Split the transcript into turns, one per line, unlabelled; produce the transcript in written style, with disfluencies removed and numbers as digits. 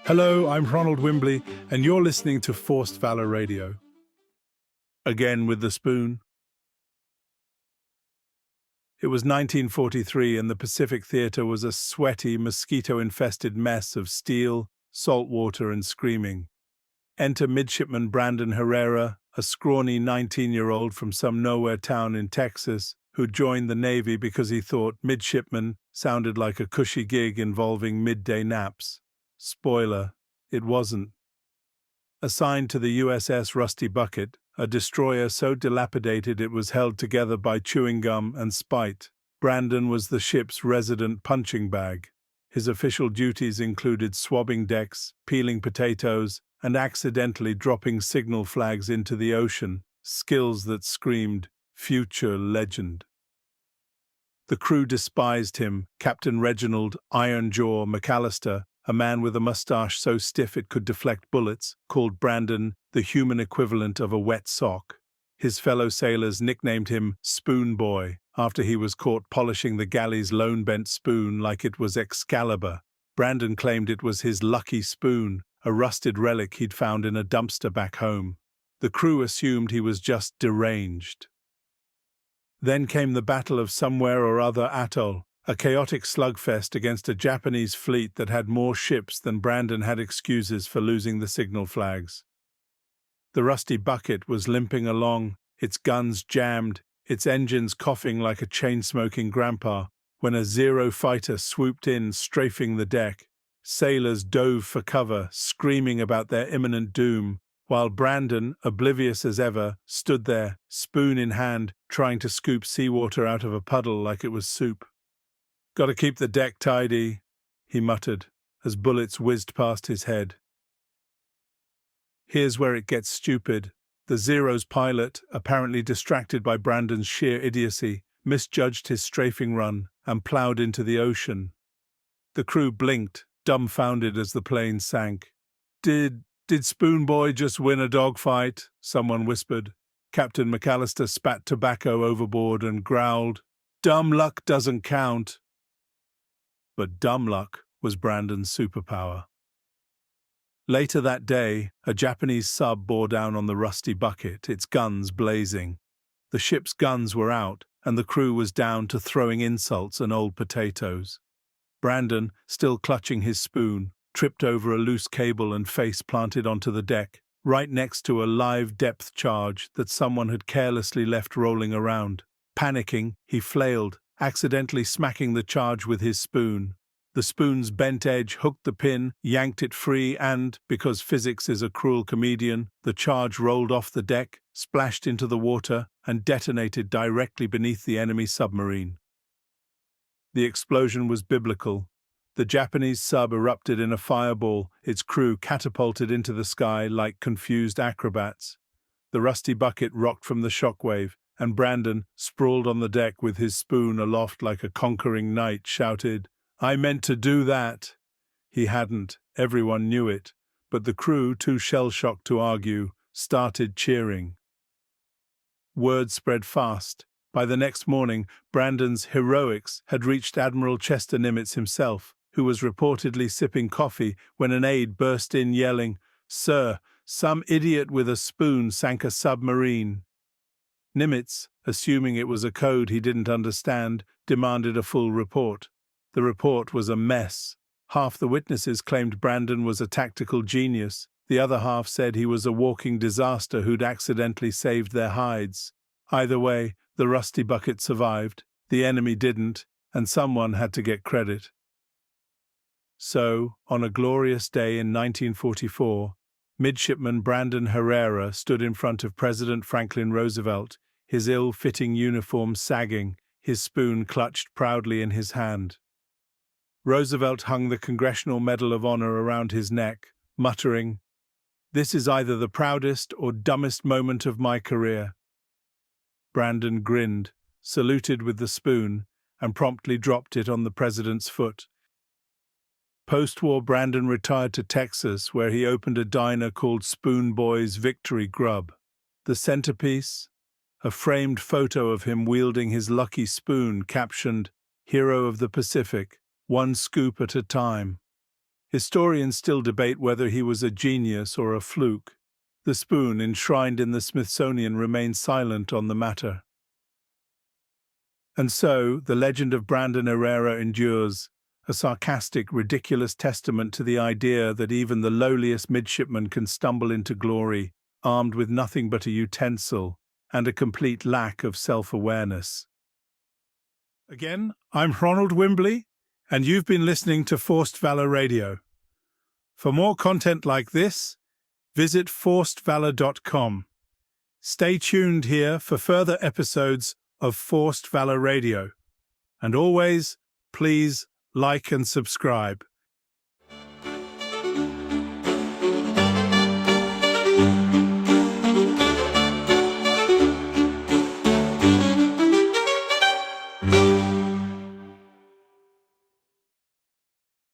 Hello, I'm Ronald Wimbley, and you're listening to Forced Valor Radio. Again with the spoon. It was 1943, and the Pacific Theater was a sweaty, mosquito-infested mess of steel, salt water, and screaming. Enter Midshipman Brandon Herrera, a scrawny 19-year-old from some nowhere town in Texas, who joined the Navy because he thought midshipman sounded like a cushy gig involving midday naps. Spoiler, it wasn't. Assigned to the USS Rusty Bucket, a destroyer so dilapidated it was held together by chewing gum and spite, Brandon was the ship's resident punching bag. His official duties included swabbing decks, peeling potatoes, and accidentally dropping signal flags into the ocean, skills that screamed, "Future legend." The crew despised him, Captain Reginald Ironjaw McAllister, a man with a mustache so stiff it could deflect bullets, called Brandon the human equivalent of a wet sock. His fellow sailors nicknamed him Spoon Boy, after he was caught polishing the galley's lone-bent spoon like it was Excalibur. Brandon claimed it was his lucky spoon, a rusted relic he'd found in a dumpster back home. The crew assumed he was just deranged. Then came the Battle of Somewhere or Other Atoll, a chaotic slugfest against a Japanese fleet that had more ships than Brandon had excuses for losing the signal flags. The Rusty Bucket was limping along, its guns jammed, its engines coughing like a chain-smoking grandpa, when a Zero fighter swooped in, strafing the deck. Sailors dove for cover, screaming about their imminent doom, while Brandon, oblivious as ever, stood there, spoon in hand, trying to scoop seawater out of a puddle like it was soup. "Gotta keep the deck tidy," he muttered, as bullets whizzed past his head. Here's where it gets stupid. The Zero's pilot, apparently distracted by Brandon's sheer idiocy, misjudged his strafing run and plowed into the ocean. The crew blinked, dumbfounded as the plane sank. Did Spoon Boy just win a dogfight?" someone whispered. Captain McAllister spat tobacco overboard and growled, "Dumb luck doesn't count." But dumb luck was Brandon's superpower. Later that day, a Japanese sub bore down on the Rusty Bucket, its guns blazing. The ship's guns were out, and the crew was down to throwing insults and old potatoes. Brandon, still clutching his spoon, tripped over a loose cable and face planted onto the deck, right next to a live depth charge that someone had carelessly left rolling around. Panicking, he flailed, accidentally smacking the charge with his spoon. The spoon's bent edge hooked the pin, yanked it free, and, because physics is a cruel comedian, the charge rolled off the deck, splashed into the water, and detonated directly beneath the enemy submarine. The explosion was biblical. The Japanese sub erupted in a fireball, its crew catapulted into the sky like confused acrobats. The Rusty Bucket rocked from the shockwave, and Brandon, sprawled on the deck with his spoon aloft like a conquering knight, shouted, "I meant to do that." He hadn't, everyone knew it, but the crew, too shell-shocked to argue, started cheering. Word spread fast. By the next morning, Brandon's heroics had reached Admiral Chester Nimitz himself, who was reportedly sipping coffee when an aide burst in yelling, "Sir, some idiot with a spoon sank a submarine." Nimitz, assuming it was a code he didn't understand, demanded a full report. The report was a mess. Half the witnesses claimed Brandon was a tactical genius. The other half said he was a walking disaster who'd accidentally saved their hides. Either way, the Rusty Bucket survived, the enemy didn't, and someone had to get credit. So, on a glorious day in 1944, Midshipman Brandon Herrera stood in front of President Franklin Roosevelt, his ill-fitting uniform sagging, his spoon clutched proudly in his hand. Roosevelt hung the Congressional Medal of Honor around his neck, muttering, "This is either the proudest or dumbest moment of my career." Brandon grinned, saluted with the spoon, and promptly dropped it on the president's foot. Post-war, Brandon retired to Texas, where he opened a diner called Spoon Boy's Victory Grub. The centerpiece? A framed photo of him wielding his lucky spoon captioned, "Hero of the Pacific, one scoop at a time." Historians still debate whether he was a genius or a fluke. The spoon enshrined in the Smithsonian remains silent on the matter. And so, the legend of Brandon Herrera endures, a sarcastic, ridiculous testament to the idea that even the lowliest midshipman can stumble into glory, armed with nothing but a utensil and a complete lack of self-awareness. Again, I'm Ronald Wimbley, and you've been listening to Forced Valor Radio. For more content like this, visit forcedvalor.com. Stay tuned here for further episodes of Forced Valor Radio. And always, please like and subscribe.